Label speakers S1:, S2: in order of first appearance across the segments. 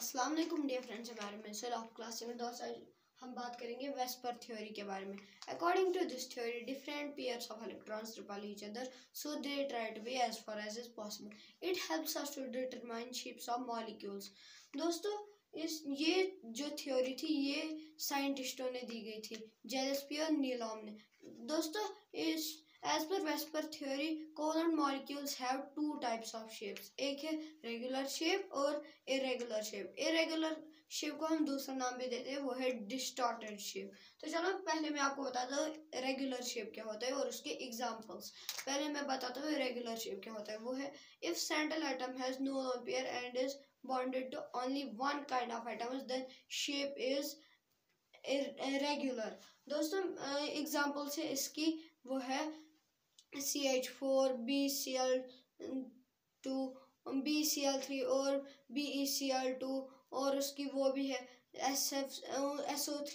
S1: अस्सलाम वालेकुम dear friends, हमारे में सर ऑफ क्लास में दोस्त आज हम बात करेंगे वेस्पर थ्योरी के बारे में। According to this theory different pairs of electrons repel each other so they try to be as far as is possible. It helps us to determine shapes of molecules. दोस्तों ये जो theory थी ये साइंटिस्टों ने दी गई थी, जेलेस्पी और नीलॉम ने। दोस्तों इस As per Vesper theory, covalent molecules have two types of shapes. एक है regular shape और irregular shape. Irregular shape को हम दूसरा नाम भी देते हैं, वो है distorted shape. तो चलो पहले मैं आपको बताता हूँ regular shape क्या होता है और उसके examples. पहले मैं बताता हूँ irregular shape क्या होता है। वो है if central atom has no lone pair and is bonded to only one kind of atoms, then shape is irregular. दोस्तों example से इसकी वो है CH4 BCl2 BCl3 और BeCl2 और उसकी वो भी है SO3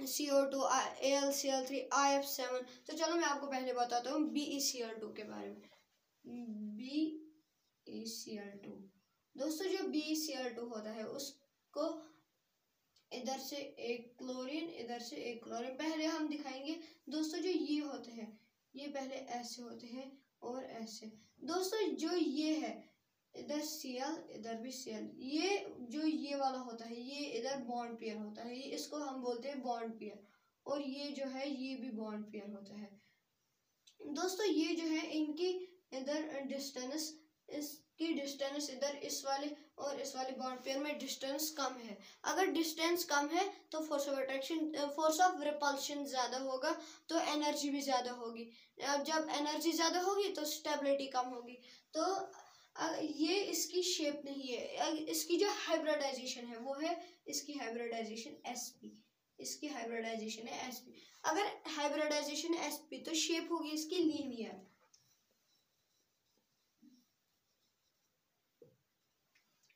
S1: CO2 AlCl3 IF7। तो चलो मैं आपको पहले बताता हूँ BeCl2 के बारे में। BeCl2 दोस्तों जो BeCl2 होता है उसको इधर से एक क्लोरीन इधर से एक क्लोरीन पहले हम दिखाएंगे। दोस्तों जो ये होते हैं ये पहले ऐसे होते हैं और ऐसे। दोस्तों जो ये है इधर Cl इधर भी Cl, ये जो ये वाला होता है ये इधर बॉन्ड पेयर होता है, ये इसको हम बोलते हैं बॉन्ड पेयर। और ये जो है ये भी बॉन्ड पेयर होता है। दोस्तों ये जो है इनकी इधर डिस्टेंस, इसकी डिस्टेंस इधर इस वाले और इस वाले बॉन्ड पेयर में डिस्टेंस कम है। अगर डिस्टेंस कम है तो force of attraction force of repulsion ज़्यादा होगा तो एनर्जी भी ज़्यादा होगी। जब एनर्जी ज़्यादा होगी तो स्टेबिलिटी कम होगी। तो ये इसकी शेप नहीं है। इसकी जो हाइब्रिडाइजेशन है वो है इसकी हाइब्रिडाइजेशन sp, इसकी हाइब्रिडाइजेशन है sp। अगर हाइब्रिडाइजेशन sp तो शेप होगी इसकी लीनियर।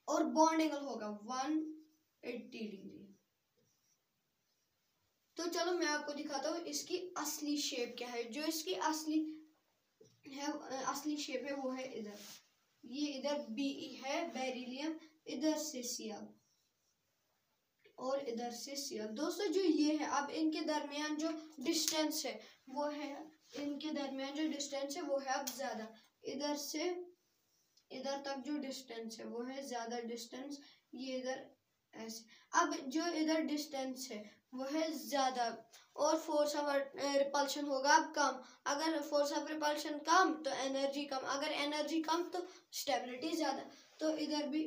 S1: और बॉन्ड एंगल होगा 180 डिग्री। तो चलो मैं आपको दिखाता हूँ इसकी असली शेप क्या है। जो इसकी असली शेप है वो है इधर, ये इधर Be है बेरिलियम, इधर से Cl और इधर से Cl। दोस्तों जो ये है अब इनके दरमियान जो डिस्टेंस है वो है, इनके दरमियान जो डिस्टेंस है वो है अब ज्यादा, इधर से इधर तक जो डिस्टेंस है वो है ज्यादा डिस्टेंस, ये इधर ऐसे। अब जो इधर डिस्टेंस है वो है ज्यादा और फोर्स ऑफ रिपल्शन होगा अब कम। अगर फोर्स ऑफ रिपल्शन कम तो एनर्जी कम, अगर एनर्जी कम तो स्टेबिलिटी ज्यादा। तो इधर भी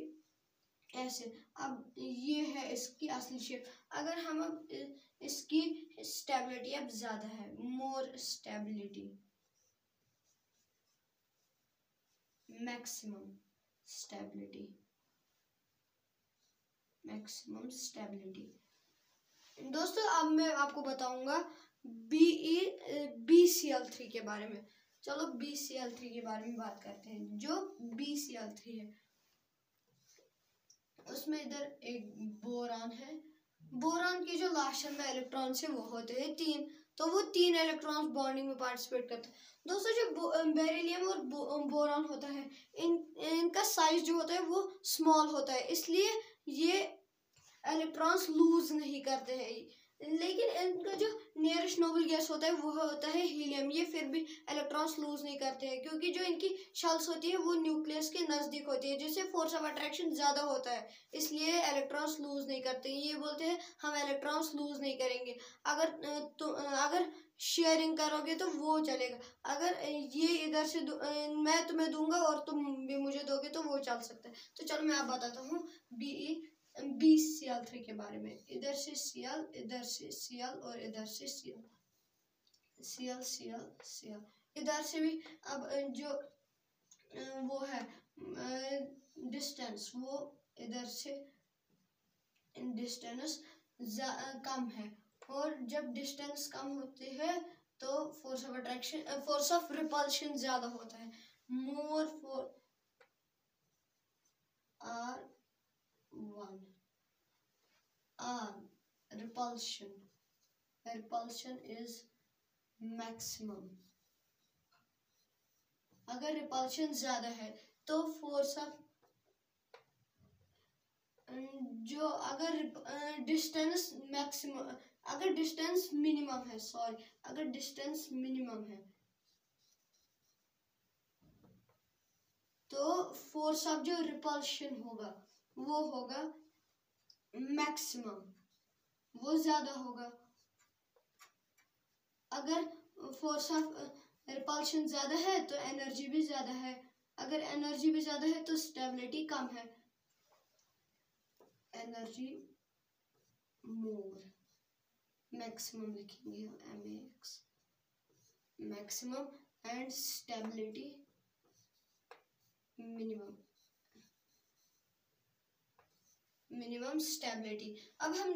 S1: ऐसे। अब ये है इसकी असली शेप। अगर हम अब इसकी स्टेबिलिटी अब ज्यादा है, more stability, maximum stability, maximum stability. दोस्तों अब मैं आपको बताऊंगा BeCl3 के बारे में। चलो BeCl3 के बारे में बात करते हैं। जो BeCl3 है उसमें इधर एक बोरान है। बोरान के जो लास्ट में इलेक्ट्रॉन्स है वो होते हैं 3, तो वो 3 इलेक्ट्रॉन्स बॉन्डिंग में पार्टिसिपेट करते हैं। दोस्तों जो बेरिलियम और बोरान होता है इनका साइज जो होता है वो स्मॉल होता है, इसलिए ये इलेक्ट्रॉन्स लूज नहीं करते हैं। लेकिन इनका जो नियरेस्ट नोबल गैस होता है वो होता है हीलियम, ये फिर भी इलेक्ट्रॉन्स लूज नहीं करते हैं क्योंकि जो इनकी शेल्स होती है वो न्यूक्लियस के नज़दीक होती है जिससे फोर्स ऑफ अट्रैक्शन ज़्यादा होता है, इसलिए इलेक्ट्रॉन्स लूज नहीं करते। ये बोलते हैं हम इलेक्ट्रॉन्स लूज नहीं करेंगे। अगर शेयरिंग करोगे तो वो चलेगा, अगर ये इधर से मैं तुम्हें दूंगा और तुम भी मुझे दोगे तो वो चल सकता है। तो चलो मैं आप बताता हूँ BeCl3 के बारे में। इधर से Cl, इधर से Cl और इधर से Cl, Cl Cl Cl, इधर से भी। अब जो वो है डिस्टेंस वो इधर से डिस्टेंस कम है और जब डिस्टेंस कम होती है तो force of attraction force of repulsion ज्यादा होता है, more for R1 repulsion is maximum। अगर रिपल्शन ज्यादा है तो फोर्स ऑफ जो अगर डिस्टेंस मैक्सिमम, अगर डिस्टेंस मिनिमम है, सॉरी, अगर डिस्टेंस मिनिमम है तो फोर्स ऑफ जो रिपल्शन होगा वो होगा मैक्सिमम, वो ज्यादा होगा। अगर फोर्स ऑफ रिपल्शन ज्यादा है तो एनर्जी भी ज्यादा है, अगर एनर्जी भी ज्यादा है तो स्टेबिलिटी कम है। एनर्जी मोर, मैक्सिमम लिखेंगे हम MAX, maximum, and stability minimum, minimum stability. अब हम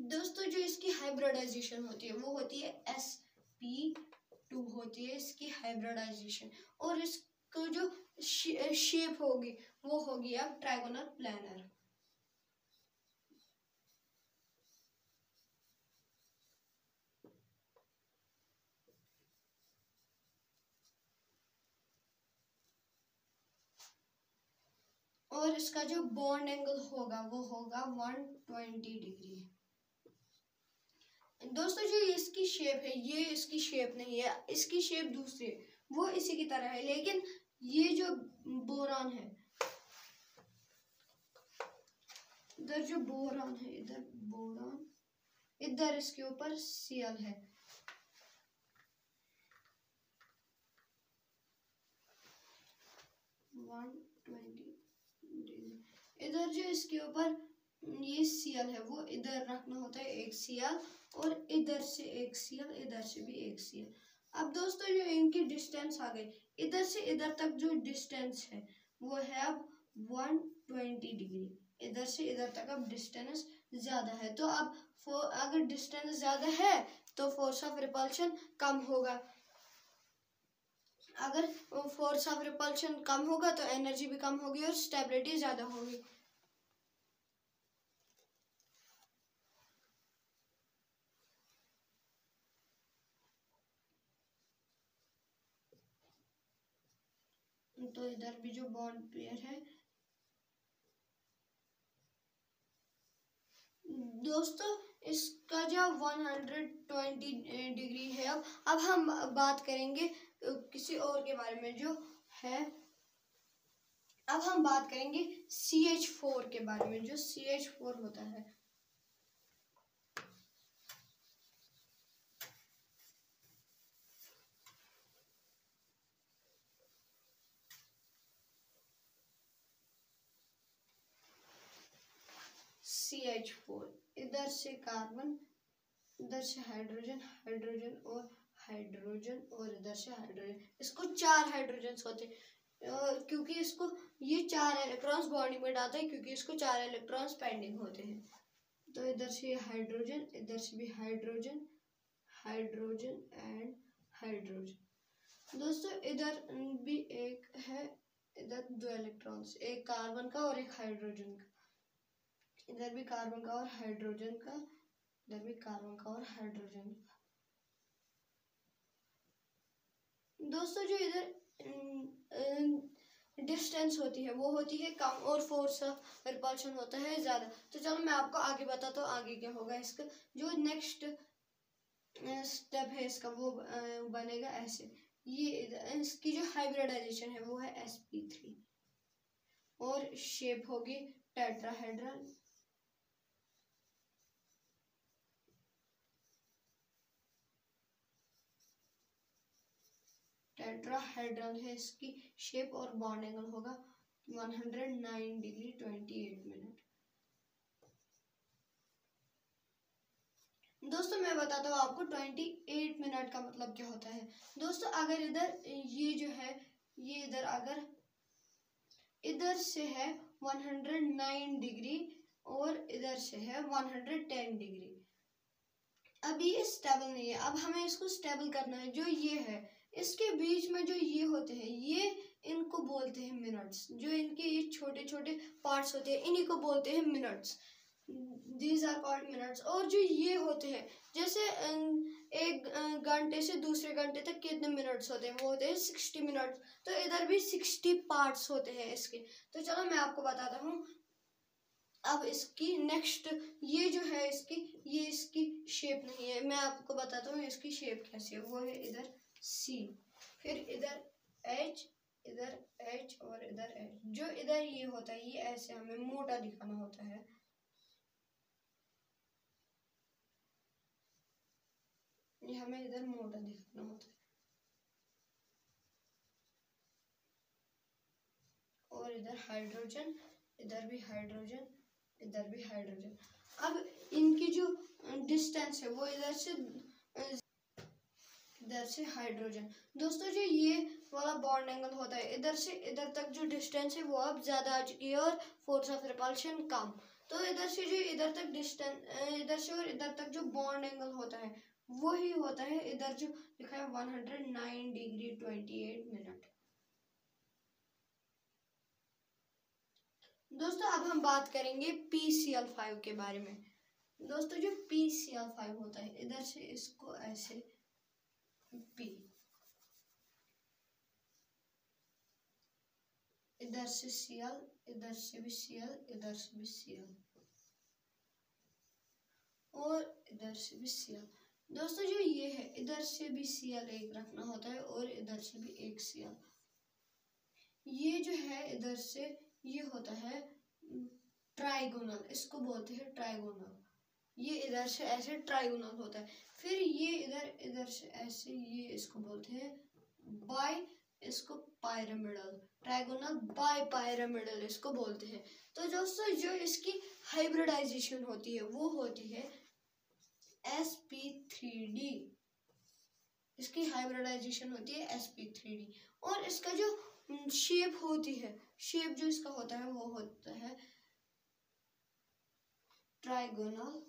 S1: दोस्तों जो इसकी हाइब्रिडाइजेशन होती है वो होती है sp2 होती है इसकी हाइब्रिडाइजेशन, और इसको जो शेप होगी वो होगी अब ट्राइगोनल प्लानर। और इसका जो बॉन्ड एंगल होगा वो होगा 120 डिग्री। दोस्तों जो इसकी शेप है ये इसकी शेप नहीं है, इसकी शेप दूसरी है, वो इसी की तरह है, लेकिन ये जो बोरान है, इधर जो बोरान है, इधर बोरान, इधर इसके ऊपर Cl है। इधर जो इसके ऊपर ये Cl है वो इधर रखना होता है एक Cl, और इधर से एक Cl, इधर से भी एक Cl। अब दोस्तों जो इनकी डिस्टेंस आ गई, इधर से इधर तक जो डिस्टेंस है वो है अब 120 डिग्री, इधर से इधर तक अब डिस्टेंस ज्यादा है, तो अब अगर डिस्टेंस ज्यादा है तो फोर्स ऑफ रिपल्शन कम होगा। अगर फोर्स ऑफ रिपल्शन कम होगा तो एनर्जी भी कम होगी और स्टेबिलिटी ज्यादा होगी। तो इधर भी जो बॉन्ड पेयर है दोस्तों, इसका जो 120 डिग्री है। अब हम बात करेंगे किसी और के बारे में जो है, अब हम बात करेंगे CH4 के बारे में। जो CH4 होता है CH4, इधर से कार्बन, इधर से हाइड्रोजन, हाइड्रोजन और हाइड्रोजन, और इधर से हाइड्रोजन। इसको 4 हाइड्रोजन होते हैं, क्योंकि इसको ये 4 इलेक्ट्रॉन्स बॉन्डिंग में डालते हैं, क्योंकि इसको 4 इलेक्ट्रॉन्स पेंडिंग होते हैं। तो इधर से हाइड्रोजन, इधर से भी हाइड्रोजन, हाइड्रोजन एंड हाइड्रोजन। दोस्तों इधर भी एक है, इधर 2 इलेक्ट्रॉन्स, एक कार्बन का और एक हाइड्रोजन का, इधर भी कार्बन का और हाइड्रोजन का, इधर भी कार्बन का और हाइड्रोजन का। दोस्तों जो इधर डिस्टेंस होती है वो होती है कम और फोर्स ऑफ रिपल्शन होता है ज्यादा। तो चलो मैं आपको आगे बताता हूँ आगे क्या होगा। इसका जो नेक्स्ट स्टेप है इसका वो बनेगा ऐसे, ये इसकी जो हाइब्रिडाइजेशन है वो है sp3, और शेप होगी टेट्राहेड्रल। टेट्राहेड्रल है इसकी शेप, और बॉन्ड एंगल होगा 109 डिग्री 28 मिनट। दोस्तों मैं बताता हूँ आपको 28 मिनट का मतलब क्या होता है। दोस्तों अगर इधर ये जो है, ये इधर अगर इधर से है 109 डिग्री और इधर से है 110 डिग्री, अब ये स्टेबल नहीं है। अब हमें इसको स्टेबल करना है। जो ये है इसके बीच में जो ये होते हैं, ये इनको बोलते हैं मिनट्स। जो इनके ये छोटे छोटे पार्ट्स होते हैं इन्हीं को बोलते हैं minutes, these are called minutes. और जो ये होते हैं, जैसे एक घंटे से दूसरे घंटे तक कितने मिनट्स होते हैं, वो होते हैं 60 मिनट्स। तो इधर भी 60 पार्ट्स होते हैं इसके। तो चलो मैं आपको बताता हूँ अब इसकी नेक्स्ट, ये जो है ये इसकी शेप नहीं है, मैं आपको बताता हूँ इसकी शेप कैसी है। वो है इधर C, फिर इधर H, इधर H और इधर H। जो इधर ये होता है, ये ऐसे हमें मोटा दिखाना होता है। ये हमें इधर मोटा दिखाना होता है, और इधर हाइड्रोजन, इधर भी हाइड्रोजन, इधर भी हाइड्रोजन। अब इनकी जो डिस्टेंस है वो इधर से हाइड्रोजन। दोस्तों जो ये वाला बॉन्ड एंगल होता है, इधर से इधर तक जो डिस्टेंस है वो अब ज्यादा आ चुकी है और फोर्स ऑफ रिपल्शन कम। तो इधर से जो इधर तक डिस्टेंस, इधर से और इधर तक जो बॉन्ड एंगल होता है वो ही होता है इधर जो लिखा है 109 डिग्री 28 मिनट। दोस्तों अब हम बात करेंगे PCl5 के बारे में। दोस्तों जो PCl5 होता है, इधर से इसको ऐसे P, इधर से Cl, इधर से भी Cl, इधर से भी Cl और इधर से भी Cl। दोस्तों जो ये है, इधर से भी Cl एक रखना होता है और इधर से भी एक Cl। ये जो है इधर से ये होता है ट्राइगोनल, इसको बोलते हैं ट्राइगोनल। ये इधर से ऐसे ट्राइगोनल होता है। फिर ये इधर से ऐसे, ये इसको बोलते हैं बाई, इसको पायरामिडल, ट्राइगोनल बाई पायरामिडल इसको बोलते हैं। तो दोस्तों जो इसकी हाइब्रिडाइजेशन होती है वो होती है sp3d, इसकी हाइब्रिडाइजेशन होती है sp3d। और इसका जो शेप होती है, शेप जो इसका होता है वो होता है ट्राइगोनल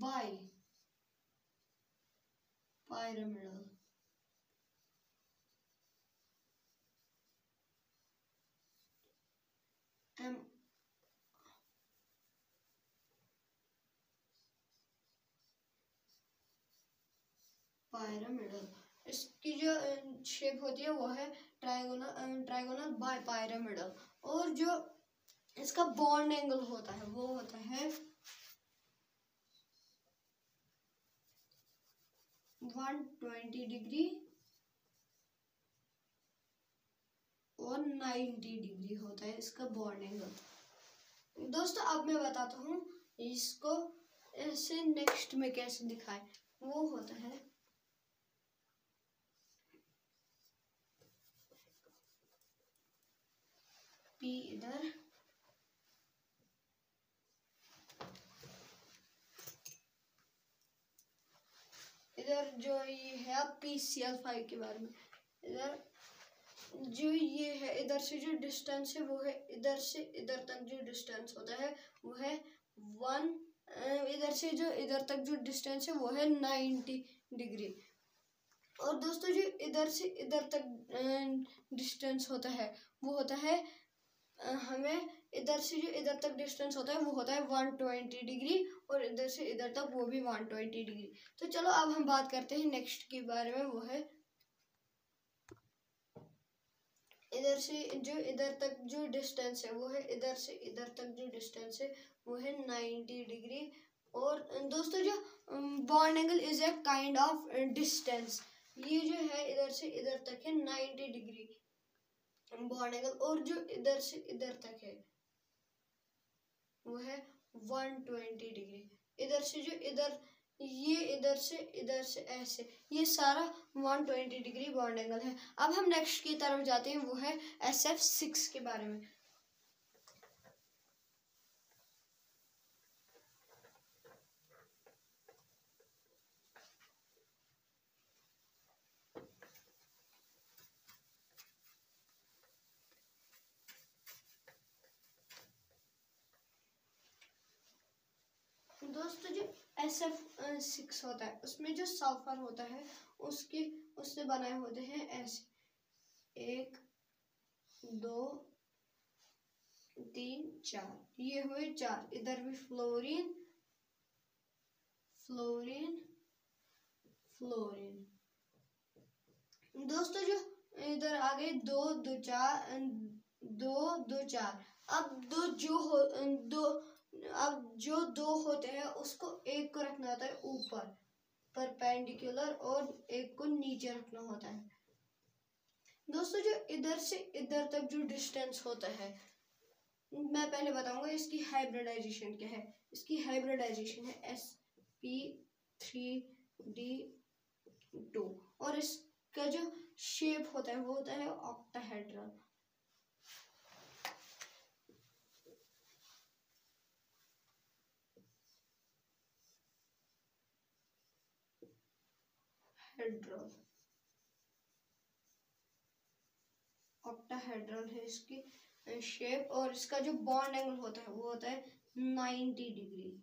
S1: बाई पायरामिडल। पायरामिडल, इसकी जो शेप होती है वो है ट्राइगोनल बाय पायरामिडल। और जो इसका बॉन्ड एंगल होता है वो होता है 120 डिग्री और 90 डिग्री होता है इसका बॉन्ड एंगल। दोस्तों अब मैं बताता हूँ इसको ऐसे नेक्स्ट में कैसे दिखाए। वो होता है P इधर, इधर जो ये है PCl5 के बारे में, इधर जो ये है, इधर से जो डिस्टेंस है वो है, इधर से इधर तक जो डिस्टेंस होता है वो है 1, इधर से जो इधर तक जो डिस्टेंस है वो है 90 डिग्री। और दोस्तों जो इधर से इधर तक डिस्टेंस होता है वो होता है हमें इधर से जो इधर तक डिस्टेंस होता है वो होता है 120 डिग्री, और इधर से इधर तक वो भी 120 डिग्री। तो चलो अब हम बात करते हैं नेक्स्ट के बारे में। वो है इधर से जो इधर तक जो डिस्टेंस है वो है, इधर से इधर तक जो डिस्टेंस है वो है 90 डिग्री। और दोस्तों जो bond angle is a kind of distance, ये जो है इधर से इधर तक है 90 डिग्री बॉन्ड एंगल, और जो इधर से इधर तक है वो है 120 डिग्री। इधर से जो ये इधर से ऐसे, ये सारा 120 डिग्री बॉन्ड एंगल है। अब हम नेक्स्ट की तरफ जाते हैं, वो है SF6 के बारे में। दोस्तों जो SF6 होता है उसमें जो सल्फर होता है उससे बनाए होते हैं ऐसे 1 2 3 4, ये हुए 4। इधर भी फ्लोरीन फ्लोरीन फ्लोरीन। दोस्तों जो इधर आ गए 2 2 4 2 2 4। अब जो दो होते हैं उसको एक को रखना होता है ऊपर परपेंडिकुलर और एक को नीचे रखना होता है। दोस्तों जो इधर से इधर तक जो डिस्टेंस होता है, मैं पहले बताऊंगा इसकी हाइब्रिडाइजेशन क्या है। इसकी हाइब्रिडाइजेशन है sp3d2 और इसका जो शेप होता है वो होता है ऑक्टाहेड्रल। ऑक्टाहेड्रल है इसकी शेप और इसका जो बॉन्ड एंगल होता है वो होता है 90 डिग्री।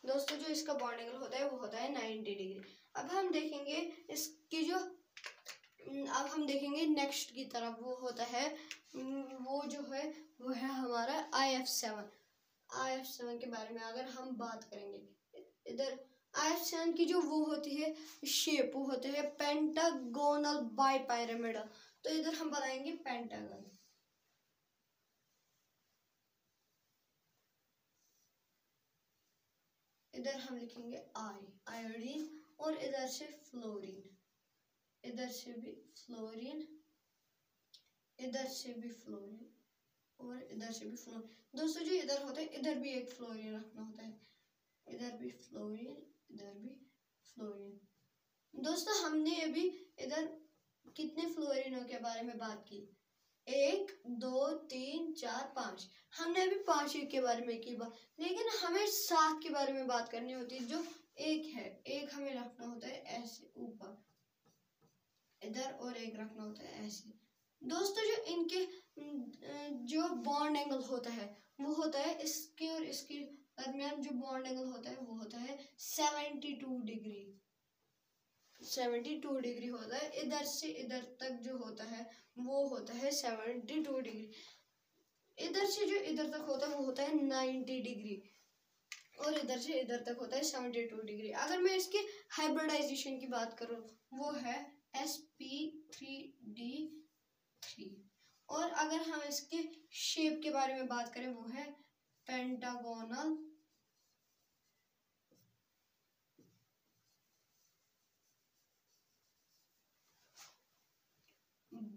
S1: दोस्तों जो इसका बॉन्ड एंगल होता है वो होता है 90 डिग्री। अब हम देखेंगे इसकी जो अब हम देखेंगे नेक्स्ट की तरफ, वो होता है वो जो है वो है हमारा IF7 के बारे में अगर हम बात करेंगे। इधर IF7 की जो वो होती है शेप वो होते है पेंटागोनल बाइपिरामिडल। तो इधर हम बनाएंगे पेंटागन। इधर हम लिखेंगे आयोडीन और इधर से फ्लोरीन, इधर से भी फ्लोरीन, इधर से भी फ्लोरीन और इधर से भी फ्लोरीन। दोस्तों जो इधर होता है इधर भी एक फ्लोरीन रखना होता है, इधर भी फ्लोरीन, इधर भी फ्लोरीन। दोस्तों हमने अभी इधर कितने फ्लोरीनों के बारे में बात की? 1 2 3 4 5। हमने अभी 5 के बारे में की बात, लेकिन हमें 7 के बारे में बात करनी होती है। जो एक है, एक हमें रखना होता है ऐसे ऊपर इधर और एक रखना होता है ऐसे। दोस्तों जो इनके जो बॉन्ड एंगल होता है वो होता है इसके और इसके दरमियान जो बॉन्ड एंगल होता है वो होता है 72 डिग्री। 72 डिग्री होता है। इधर से इधर तक जो होता है वो होता है 72 डिग्री। इधर से जो इधर तक होता है वो होता है 90 डिग्री और इधर से इधर तक होता है 72 डिग्री। अगर मैं इसके हाइब्रिडाइजेशन की बात करूं वो है sp3d3 और अगर हम इसके शेप के बारे में बात करें वो है पेंटागोनल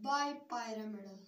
S1: बाइपिरामिडल।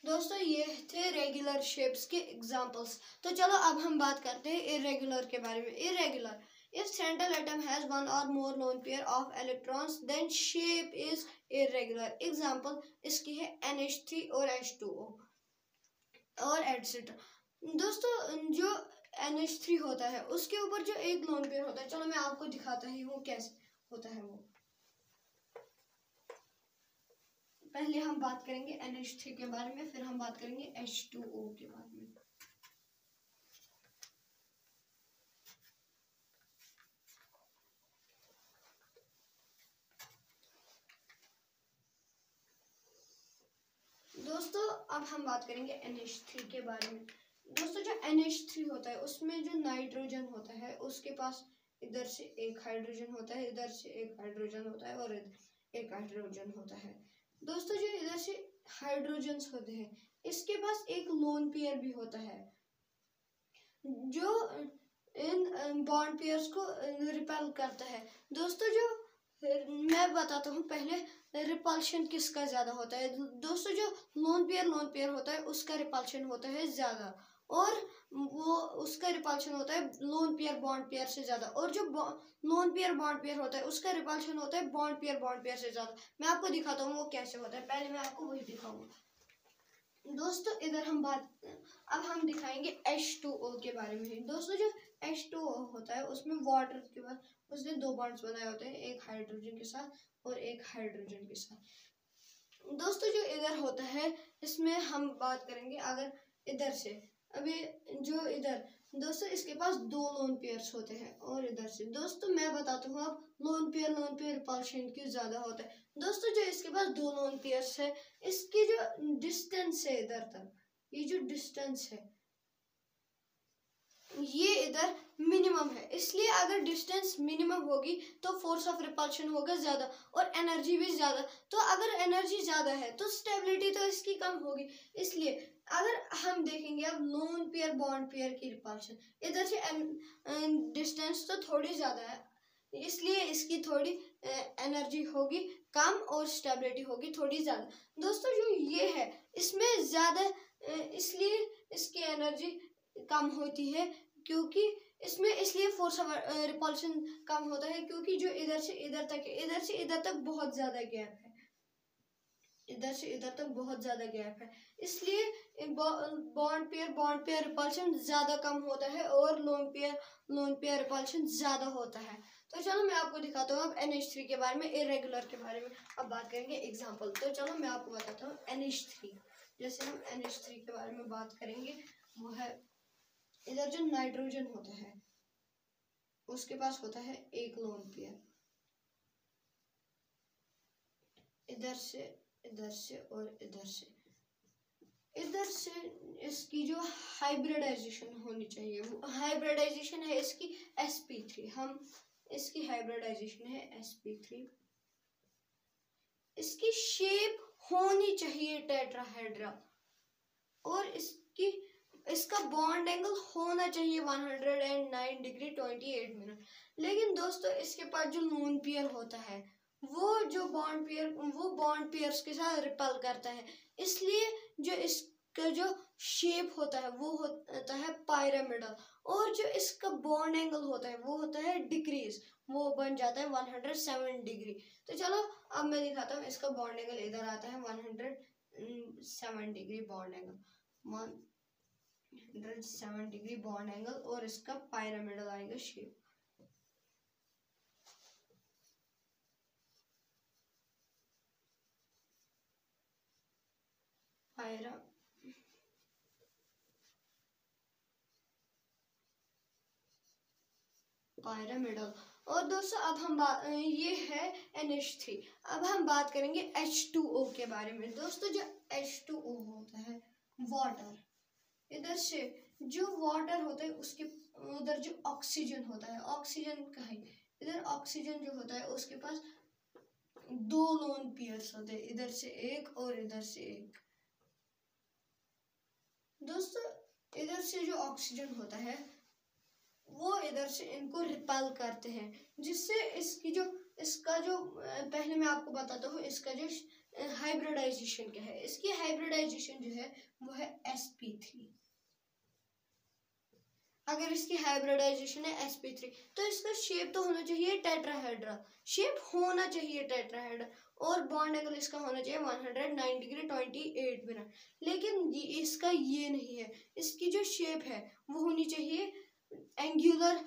S1: दोस्तों ये थे रेगुलर शेप्स के एग्जांपल्स। तो चलो अब हम बात करते हैं इरेगुलर के बारे में। Irregular, if central atom has one or more lone pair of electrons then shape is irregular। Example इसकी है NH3 और H2O और एटसेट्रा। दोस्तों जो NH3 होता है उसके ऊपर जो एक लोन पेयर होता है, चलो मैं आपको दिखाता ही हूँ कैसे होता है वो। पहले हम बात करेंगे NH3 के बारे में, फिर हम बात करेंगे H2O के बारे में। दोस्तों अब हम बात करेंगे NH3 के बारे में। दोस्तों जो NH3 होता है उसमें जो नाइट्रोजन होता है उसके पास इधर से एक हाइड्रोजन होता है, इधर से एक हाइड्रोजन होता है और एक हाइड्रोजन होता है। दोस्तों जो इधर से हाइड्रोजन्स होते हैं इसके पास एक लोन पेयर भी होता है जो इन बॉन्ड पेयर्स को रिपेल करता है। दोस्तों जो मैं बताता हूँ पहले रिपल्शन किसका ज्यादा होता है। दोस्तों जो लोन पेयर होता है उसका रिपल्शन होता है ज्यादा और वो उसका रिपल्शन होता है लोन पेयर बॉन्ड पेयर से ज्यादा, और जो लोन पेयर बॉन्ड पेयर होता है उसका रिपल्शन होता है बॉन्ड पेयर से ज्यादा। मैं आपको दिखाता हूँ वो कैसे होता है, पहले मैं आपको वही दिखाऊंगा। दोस्तों इधर अब हम दिखाएंगे H2O के बारे में। दोस्तों जो H2O होता है उसमें वाटर के बाद उसने 2 बॉन्ड्स बनाए होते हैं, एक हाइड्रोजन के साथ और एक हाइड्रोजन के साथ। दोस्तों जो इधर होता है इसमें हम बात करेंगे अगर इधर से, अभी जो इधर दोस्तों इसके पास 2 लोन पेयर्स होते हैं। और इधर से दोस्तों मैं बताता हूँ अब लोन पेयर रिपल्शन क्यों ज्यादा होता है। दोस्तों जो इसके पास 2 लोन पेयर्स है, इसकी जो डिस्टेंस है इधर तक, ये जो डिस्टेंस है ये इधर मिनिमम है, इसलिए अगर डिस्टेंस मिनिमम होगी तो फोर्स ऑफ रिपल्शन होगा ज्यादा और एनर्जी भी ज्यादा। तो अगर एनर्जी ज्यादा है तो स्टेबिलिटी तो इसकी कम होगी। इसलिए अगर हम देखेंगे अब लोन पेयर बॉन्ड पेयर की रिपल्शन, इधर से डिस्टेंस तो थोड़ी ज्यादा है, इसलिए इसकी थोड़ी एनर्जी होगी कम और स्टेबिलिटी होगी थोड़ी ज्यादा। दोस्तों जो ये है इसमें ज्यादा इसलिए इसकी एनर्जी कम होती है, क्योंकि इसमें इसलिए फोर्स ऑफ रिपल्शन कम होता है, क्योंकि जो इधर से इधर तक है, इधर से इधर तक बहुत ज्यादा गैप है, इधर से इधर तक बहुत ज्यादा गैप है, इसलिए बॉन्ड पेयर रिपल्शन ज्यादा कम होता है और लोन पेयर रिपल्शन ज्यादा होता है। तो चलो मैं आपको दिखाता हूँ अब NH3 के बारे में, इरेगुलर के बारे में अब बात करेंगे एग्जांपल। तो चलो मैं आपको बताता हूँ NH3। जैसे हम NH3 के बारे में बात करेंगे, वो है इधर जो नाइट्रोजन होता है उसके पास होता है एक लोन पेयर, इधर से और इधर से इसकी जो हाइब्रिडाइजेशन होनी चाहिए, वो हाइब्रिडाइजेशन है इसकी sp3, हम इसकी हाइब्रिडाइजेशन है sp3। इसकी शेप होनी चाहिए टेट्राहेड्रल और इसका बॉन्ड एंगल होना चाहिए 109 डिग्री 28 मिनट। लेकिन दोस्तों इसके पास जो लोन पेयर होता है वो बॉन्ड पेयर्स के साथ रिपेल करता है, इसलिए जो इसका जो शेप होता है वो होता है पिरामिडल, और जो इसका बॉन्ड एंगल होता है वो होता है डिक्रीज, वो बन जाता है 107 डिग्री। तो चलो अब मैं दिखाता हूँ इसका बॉन्ड एंगल, इधर आता है 107 degree bond angle, 107 degree bond angle, और इसका पिरामिडल आएगा शेप। पिरामिडल। और दोस्तों अब हम ये है NH3। अब हम बात करेंगे H2O के बारे में। दोस्तों जो H2O होता है वाटर, इधर से जो वाटर होता है उसके उधर जो ऑक्सीजन होता है, ऑक्सीजन का है इधर, ऑक्सीजन जो होता है उसके पास 2 लोन पेयर्स होते हैं, इधर से एक और इधर से एक। दोस्तों इधर से जो ऑक्सीजन होता है वो इधर से इनको रिपेल करते हैं, जिससे इसका जो पहले मैं आपको बताता हूँ इसका जो हाइब्रिडाइजेशन क्या है। इसकी हाइब्रिडाइजेशन जो है वो है sp3। अगर इसकी हाइब्रिडाइजेशन है sp3 तो इसका शेप तो होना चाहिए टेट्राहेड्रल, शेप होना चाहिए टेट्राहेड्रल, और बॉन्ड एंगल इसका होना चाहिए 109 डिग्री 28 मिनट। लेकिन इसका ये नहीं है, इसकी जो शेप है वो होनी चाहिए एंगुलर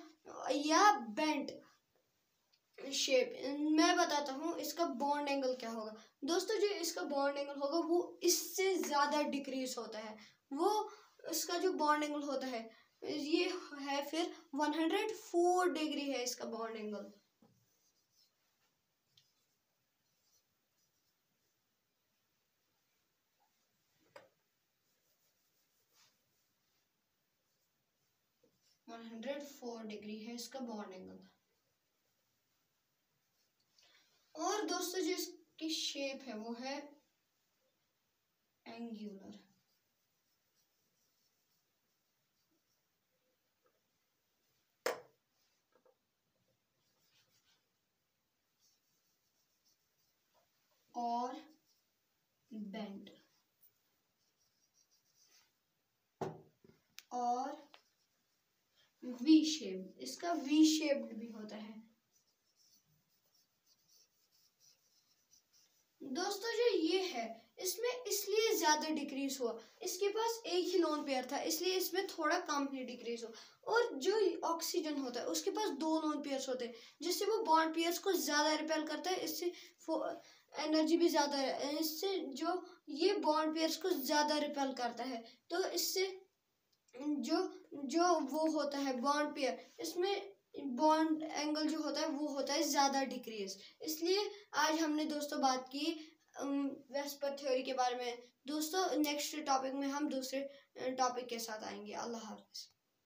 S1: या बेंट शेप। मैं बताता हूँ इसका बॉन्ड एंगल क्या होगा। दोस्तों जो इसका बॉन्ड एंगल होगा वो इससे ज्यादा डिक्रीज होता है, वो इसका जो बॉन्ड एंगल होता है ये है फिर 104 डिग्री है इसका बॉन्ड एंगल। वन 104 डिग्री है इसका बॉन्ड एंगल। और दोस्तों जो इसकी शेप है वो है एंगुलर। और बेंड और वी शेप, इसका वी शेप्ड भी होता है। दोस्तों जो ये है इसमें इसलिए ज्यादा डिक्रीज हुआ, इसके पास एक ही लोन पेयर था इसलिए इसमें थोड़ा कम ही डिक्रीज हुआ। और जो ऑक्सीजन होता है उसके पास 2 लोन पेयर्स होते हैं, जिससे वो बॉन्ड पेयर्स को ज्यादा रिपेल करता है, इससे एनर्जी भी ज्यादा है, इससे जो ये बॉन्ड पेयर्स को ज्यादा रिपेल करता है, तो इससे जो जो वो होता है बॉन्ड पेयर, इसमें बॉन्ड एंगल जो होता है वो होता है ज़्यादा डिक्रीज। इसलिए आज हमने दोस्तों बात की वेस्पर थ्योरी के बारे में। दोस्तों नेक्स्ट टॉपिक में हम दूसरे टॉपिक के साथ आएंगे। अल्लाह हाफ़िज़।